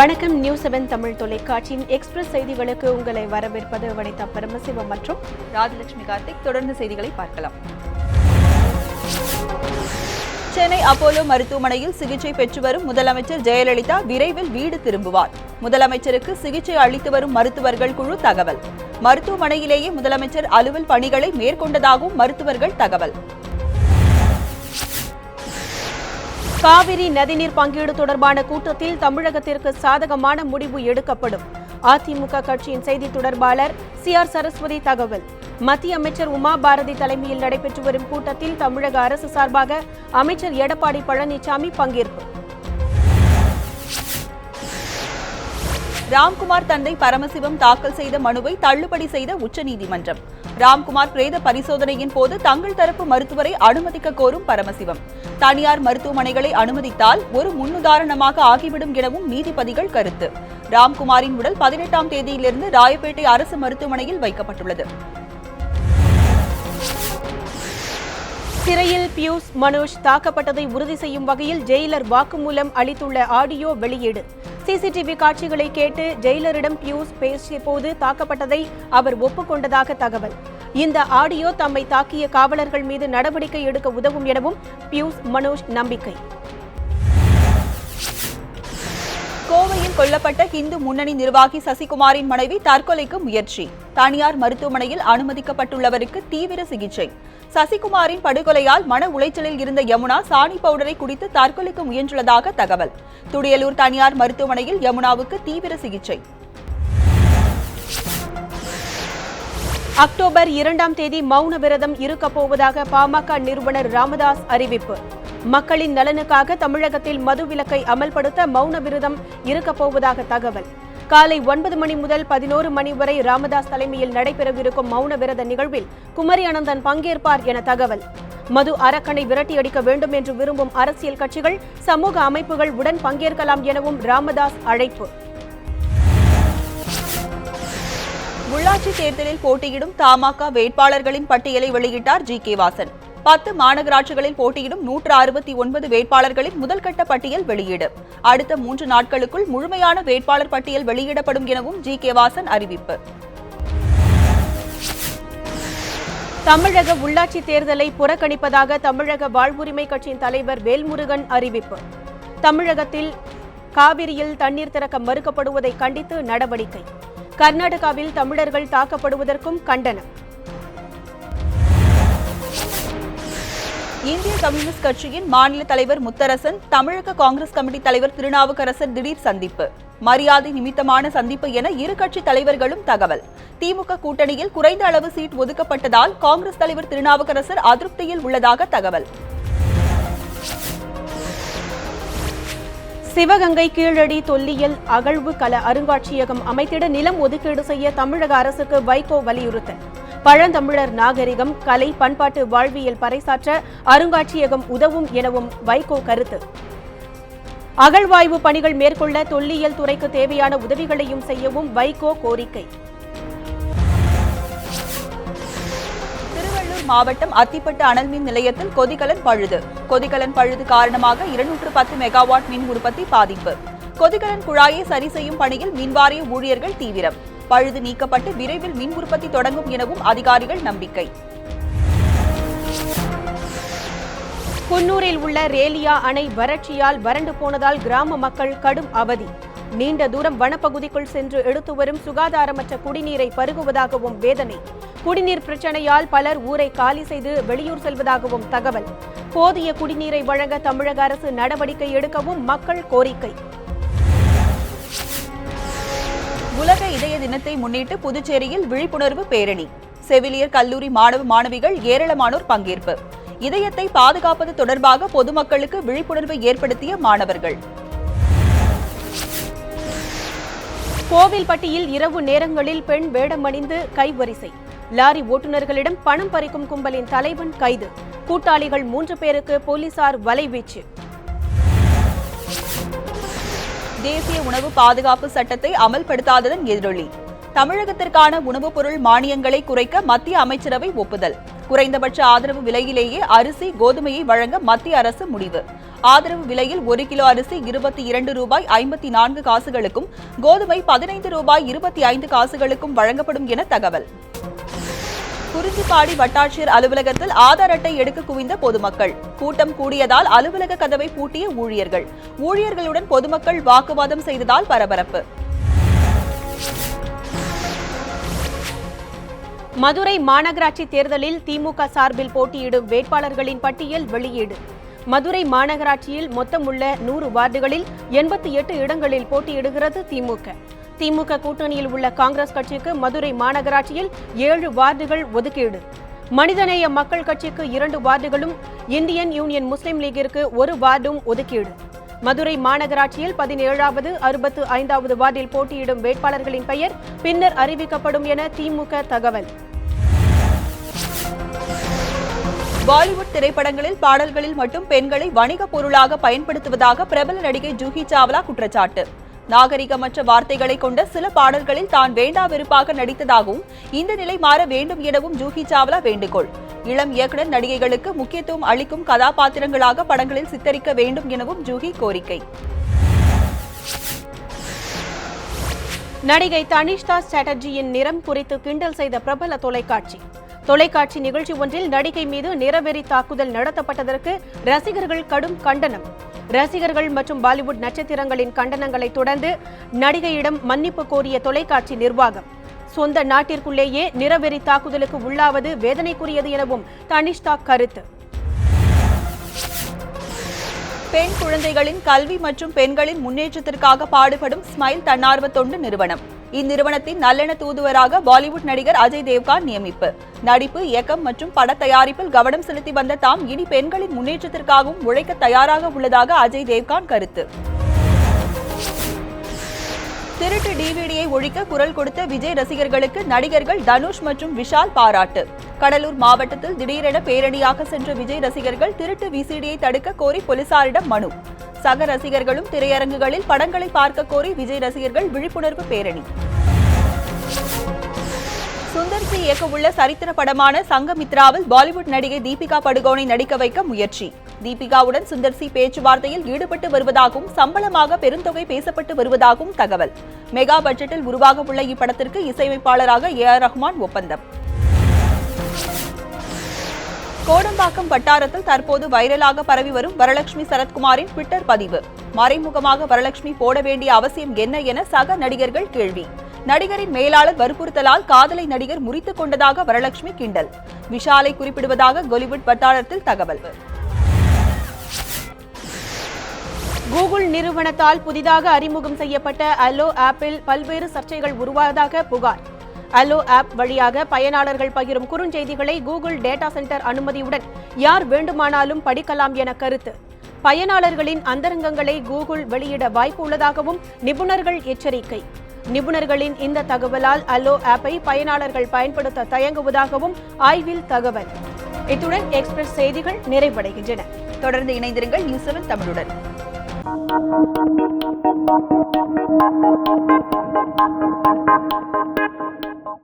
வணக்கம். நியூஸ் 7 தமிழ் தொலைக்காட்சியின் எக்ஸ்பிரஸ் செய்திகளுக்கு உங்களை வரவேற்பது வனிதா பரமசிவம் மற்றும் ராஜலட்சுமி கார்த்திக். தொடர்ந்து செய்திகளை பார்க்கலாம். சென்னை அப்போலோ மருத்துவமனையில் சிகிச்சை பெற்று வரும் முதலமைச்சர் ஜெயலலிதா விரைவில் வீடு திரும்புவார். முதலமைச்சருக்கு சிகிச்சை அளித்து வரும் மருத்துவர்கள் குழு தகவல். மருத்துவமனையிலேயே முதலமைச்சர் அலுவல் பணிகளை மேற்கொண்டதாகவும் மருத்துவர்கள் தகவல். காவிரி நதிநீர் பங்கீடு தொடர்பான கூட்டத்தில் தமிழகத்திற்கு சாதகமான முடிவு எடுக்கப்படும். அதிமுக கட்சியின் செய்தி தொடர்பாளர் CR சரஸ்வதி தகவல். மத்திய அமைச்சர் உமா பாரதி தலைமையில் நடைபெற்று வரும் கூட்டத்தில் தமிழக அரசு சார்பாக அமைச்சர் எடப்பாடி பழனிசாமி பங்கேற்பு. ராம்குமார் தந்தை பரமசிவம் தாக்கல் செய்த மனுவை தள்ளுபடி செய்த உச்சநீதிமன்றம். ராம்குமார் பிரேத பரிசோதனையின் போது தங்கள் தரப்பு மருத்துவரை அனுமதிக்க கோரும் பரமசிவம். தனியார் மருத்துவமனைகளை அனுமதித்தால் ஒரு முன்னுதாரணமாக ஆகிவிடும் எனவும் நீதிபதிகள் கருத்து. ராம்குமாரின் உடல் 18ஆம் தேதியிலிருந்து ராயப்பேட்டை அரசு மருத்துவமனையில் வைக்கப்பட்டுள்ளது. சிறையில் பியூஸ் மனோஜ் தாக்கப்பட்டதை உறுதி செய்யும் வகையில் ஜெயிலர் வாக்குமூலம் அளித்துள்ள ஆடியோ வெளியீடு. சிசிடிவி காட்சிகளை கேட்டு ஜெயிலரிடம் பியூஸ் பேசிய போது தாக்கப்பட்டதை அவர் ஒப்புக்கொண்டதாக தகவல். இந்த ஆடியோ தம்மை தாக்கிய காவலர்கள் மீது நடவடிக்கை எடுக்க உதவும் எனவும் பியூஸ் மனோஜ் நம்பிக்கை. கோவையில் கொல்லப்பட்ட இந்து முன்னணி நிர்வாகி சசிகுமாரின் மனைவி தற்கொலைக்கு முயற்சி. தனியார் மருத்துவமனையில் அனுமதிக்கப்பட்டுள்ளவருக்கு தீவிர சிகிச்சை. சசிகுமாரின் படுகொலையால் மன உளைச்சலில் இருந்த யமுனா சாணி பவுடரை குடித்து தற்கொலைக்கு முயன்றுள்ளதாக தகவல். துடியலூர் தனியார் மருத்துவமனையில் யமுனாவுக்கு தீவிர சிகிச்சை. அக்டோபர் 2ஆம் தேதி மௌன விரதம் இருக்கப் போவதாக பாமக நிறுவனர் ராமதாஸ் அறிவிப்பு. மக்களின் நலனுக்காக தமிழகத்தில் மது விலக்கை அமல்படுத்த மௌன விரதம் இருக்கப் போவதாக தகவல். காலை 9 மணி முதல் 11 மணி வரை ராமதாஸ் தலைமையில் நடைபெறவிருக்கும் மௌன விரத நிகழ்வில் குமரி அனந்தன் பங்கேற்பார் என தகவல். மது அரக்கனை விரட்டியடிக்க வேண்டும் என்று விரும்பும் அரசியல் கட்சிகள், சமூக அமைப்புகள் உடன் பங்கேற்கலாம் எனவும் ராமதாஸ் அழைப்பு. உள்ளாட்சி தேர்தலில் போட்டியிடும் தமாக வேட்பாளர்களின் பட்டியலை வெளியிட்டார் GK வாசன். 10 மாநகராட்சிகளில் போட்டியிடும் 169 வேட்பாளர்களின் முதல்கட்ட பட்டியல் வெளியீடு. அடுத்த 3 நாட்களுக்குள் முழுமையான வேட்பாளர் பட்டியல் வெளியிடப்படும் எனவும் GK வாசன் அறிவிப்பு. தமிழக உள்ளாட்சி தேர்தலை புறக்கணிப்பதாக தமிழக வாழ்வுரிமை கட்சியின் தலைவர் வேல்முருகன் அறிவிப்பு. தமிழகத்தில் காவிரியில் தண்ணீர் திறக்க மறுக்கப்படுவதை கண்டித்து நடவடிக்கை. கர்நாடகாவில் தமிழர்கள் தாக்கப்படுவதற்கும் கண்டனம். இந்திய கம்யூனிஸ்ட் கட்சியின் மாநில தலைவர் முத்தரசன் தமிழக காங்கிரஸ் கமிட்டி தலைவர் திருநாவுக்கரசர் திடீர் சந்திப்பு. மரியாதை நிமித்தமான சந்திப்பு என இரு கட்சி தலைவர்களும் தகவல். திமுக கூட்டணியில் குறைந்த அளவு சீட் ஒதுக்கப்பட்டதால் காங்கிரஸ் தலைவர் திருநாவுக்கரசர் அதிருப்தியில் உள்ளதாக தகவல். சிவகங்கை கீழடி தொல்லியல் அகழ்வு கல அருங்காட்சியகம் அமைத்திட நிலம் ஒதுக்கீடு செய்ய தமிழக அரசுக்கு வைகோ வலியுறுத்தல். பழந்தமிழர் நாகரிகம், கலை, பண்பாட்டு வாழ்வியல் பறைசாற்ற அருங்காட்சியகம் உதவும் எனவும் வைகோ கருத்து. அகழ்வாய்வு பணிகள் மேற்கொள்ள தொல்லியல் துறைக்கு தேவையான உதவிகளையும் செய்யவும் வைகோ கோரிக்கை. திருவள்ளூர் மாவட்டம் அத்திப்பட்டு அனல்மின் நிலையத்தில் கொதிகலன் பழுது. கொதிகலன் பழுது காரணமாக 210 மெகாவாட் மின் உற்பத்தி பாதிப்பு. கொதிகலன் குழாயை சரி செய்யும் பணியில் மின்வாரிய ஊழியர்கள் தீவிரம். பழுது நீக்கப்பட்டு விரைவில் மின் உற்பத்தி தொடங்கும் எனவும் அதிகாரிகள் நம்பிக்கை. குன்னூரில் உள்ள ரேலியா அணை வறட்சியால் வறண்டு போனதால் கிராம மக்கள் கடும் அவதி. நீண்ட தூரம் வனப்பகுதிக்குள் சென்று எடுத்து வரும் சுகாதாரமற்ற குடிநீரை பருகுவதாகவும் வேதனை. குடிநீர் பிரச்சனையால் பலர் ஊரை காலி செய்து வெளியூர் செல்வதாகவும் தகவல். போதிய குடிநீரை வழங்க தமிழக அரசு நடவடிக்கை எடுக்கவும் மக்கள் கோரிக்கை. உலக இதய தினத்தை முன்னிட்டு புதுச்சேரியில் விழிப்புணர்வு பேரணி. செவிலியர் கல்லூரி மாணவ மாணவிகள் ஏராளமானோர் பங்கேற்பு. இதயத்தை பாதுகாப்பது தொடர்பாக பொதுமக்களுக்கு விழிப்புணர்வை ஏற்படுத்திய மாணவர்கள். கோவில்பட்டியில் இரவு நேரங்களில் பெண் வேடமணிந்து கைவரிசை. லாரி ஓட்டுநர்களிடம் பணம் பறிக்கும் கும்பலின் தலைவன் கைது. கூட்டாளிகள் 3 பேருக்கு போலீசார் வலைவீச்சு. தேசிய உணவு பாதுகாப்பு சட்டத்தை அமல்படுத்தாததன் எதிரொலி. தமிழகத்திற்கான உணவுப் பொருள் மானியங்களை குறைக்க மத்திய அமைச்சரவை ஒப்புதல். குறைந்தபட்ச ஆதரவு விலையிலேயே அரிசி கோதுமையை வழங்க மத்திய அரசு முடிவு. ஆதரவு விலையில் 1 கிலோ அரிசி 22 ரூபாய் 54 காசுகளுக்கும் கோதுமை 15 ரூபாய் 25 காசுகளுக்கும் வழங்கப்படும் என தகவல். குறிஞ்சிப்பாடி வட்டாட்சியர் அலுவலகத்தில் ஆதார் அட்டை எடுக்க குவிந்த பொதுமக்கள். கூட்டம் கூடியதால் அலுவலக கதவை பூட்டிய ஊழியர்கள். ஊழியர்களுடன் பொதுமக்கள் வாக்குவாதம் செய்ததால் பரபரப்பு. மதுரை மாநகராட்சி தேர்தலில் திமுக சார்பில் போட்டியிடும் வேட்பாளர்களின் பட்டியல் வெளியீடு. மதுரை மாநகராட்சியில் மொத்தம் உள்ள 100 வார்டுகளில் 88 இடங்களில் போட்டியிடுகிறது திமுக. திமுக கூட்டணியில் உள்ள காங்கிரஸ் கட்சிக்கு மதுரை மாநகராட்சியில் 7 வார்டுகள் ஒதுக்கீடு. மனிதநேய மக்கள் கட்சிக்கு 2 வார்டுகளும் இந்தியன் யூனியன் முஸ்லிம் லீகிற்கு 1 வார்டும் ஒதுக்கீடு. மதுரை மாநகராட்சியில் 17வது 65வது வார்டில் போட்டியிடும் வேட்பாளர்களின் பெயர் பின்னர் அறிவிக்கப்படும் என திமுக தகவல். பாலிவுட் திரைப்படங்களில் பாடல்களில் மட்டும் பெண்களை வணிக பொருளாக பயன்படுத்துவதாக பிரபல நடிகை ஜூஹி சாவ்லா குற்றச்சாட்டு. நாகரிகமற்ற வார்த்தைகளை கொண்ட சில பாடல்களில் தான் வேண்டா வெறுப்பாக நடித்ததாகவும் இந்த நிலை மாற வேண்டும் எனவும் ஜூஹி சாவ்லா வேண்டுகோள். இளம் இயக்குனர் நடிகைகளுக்கு முக்கியத்துவம் அளிக்கும் கதாபாத்திரங்களாக படங்களில் சித்தரிக்க வேண்டும் எனவும் ஜூஹி கோரிக்கை. நடிகை தனிஷ்தா சாட்டர்ஜியின் நிறம் குறித்து கிண்டல் செய்த பிரபல தொலைக்காட்சி நிகழ்ச்சி ஒன்றில் நடிகை மீது நிறவெறி தாக்குதல் நடத்தப்பட்டதற்கு ரசிகர்கள் கடும் கண்டனம். ரசிகர்கள் மற்றும் பாலிவுட் நட்சத்திரங்களின் கண்டனங்களை தொடர்ந்து நடிகையிடம் மன்னிப்பு கோரிய தொலைக்காட்சி நிர்வாகம். சொந்த நாட்டிற்குள்ளேயே நிறவெறி தாக்குதலுக்கு உள்ளாவது வேதனைக்குரியது எனவும் தனிஷ்தா கருத்து. பெண் குழந்தைகளின் கல்வி மற்றும் பெண்களின் முன்னேற்றத்திற்காக பாடுபடும் ஸ்மைல் தன்னார்வ தொண்டு நிறுவனம். இந்நிறுவனத்தின் நல்லெண்ண தூதுவராக பாலிவுட் நடிகர் அஜய் தேவ்கான் நியமிப்பு. நடிப்பு, இயக்கம் மற்றும் பட தயாரிப்பில் கவனம் செலுத்தி வந்த தாம் இனி பெண்களின் முன்னேற்றத்திற்காகவும் உழைக்க தயாராக உள்ளதாக அஜய் தேவ்கான் கருத்து. திருட்டு டிவிடியை ஒழிக்க குரல் கொடுத்த விஜய் ரசிகர்களுக்கு நடிகர்கள் தனுஷ் மற்றும் விஷால் பாராட்டு. கடலூர் மாவட்டத்தில் திடீரென பேரணியாக சென்ற விஜய் ரசிகர்கள் திருட்டு விசிடியை தடுக்க கோரி போலீசாரிடம் மனு. சக ரசிகர்களும் திரையரங்குகளில் படங்களை பார்க்க கோரி விஜய் ரசிகர்கள் விழிப்புணர்வு பேரணி. சுந்தர் சி இயக்கவுள்ள சரித்திர படமான சங்கமித்ராவில் பாலிவுட் நடிகை தீபிகா படுகோனை நடிக்க வைக்க முயற்சி. தீபிகாவுடன் சுந்தர் சி பேச்சுவார்த்தையில் ஈடுபட்டு வருவதாகவும் சம்பளமாக பெருந்தொகை பேசப்பட்டு வருவதாகவும் தகவல். மெகா பட்ஜெட்டில் உருவாக உள்ள இப்படத்திற்கு இசையமைப்பாளராக ஏ.ஆர். ரஹ்மான் ஒப்பந்தம். கோடம்பாக்கம் வட்டாரத்தில் தற்போது வைரலாக பரவி வரும் வரலட்சுமி சரத்குமாரின் ட்விட்டர் பதிவு. மறைமுகமாக வரலட்சுமி போட வேண்டிய அவசியம் என்ன என சக நடிகர்கள் கேள்வி. நடிகரின் மேலாளர் வற்புறுத்தலால் காதலை நடிகர் முறித்துக் கொண்டதாக வரலட்சுமி கிண்டல். விஷாலை குறிப்பிடுவதாக கோலிவுட் வட்டாரத்தில் தகவல். கூகுள் நிறுவனத்தால் புதிதாக அறிமுகம் செய்யப்பட்ட அல்லோ ஆப்பில் பல்வேறு சர்ச்சைகள் உருவாவதாக புகார். அல்லோ ஆப் வழியாக பயனாளர்கள் பகிரும் குறுஞ்செய்திகளை கூகுள் டேட்டா சென்டர் அனுமதியுடன் யார் வேண்டுமானாலும் படிக்கலாம் என கருத்து. பயனாளர்களின் அந்தரங்கங்களை கூகுள் வெளியிட வாய்ப்பு உள்ளதாகவும் நிபுணர்கள் எச்சரிக்கை. நிபுணர்களின் இந்த தகவலால் அல்லோ ஆப்பை பயனாளர்கள் பயன்படுத்த தயங்குவதாகவும் ஆய்வில் தகவல். இத்துடன் எக்ஸ்பிரஸ் செய்திகள் நிறைவடைகின்றன. தொடர்ந்து இணைந்திருங்கள் நியூஸ் 7 தமிழுடன்.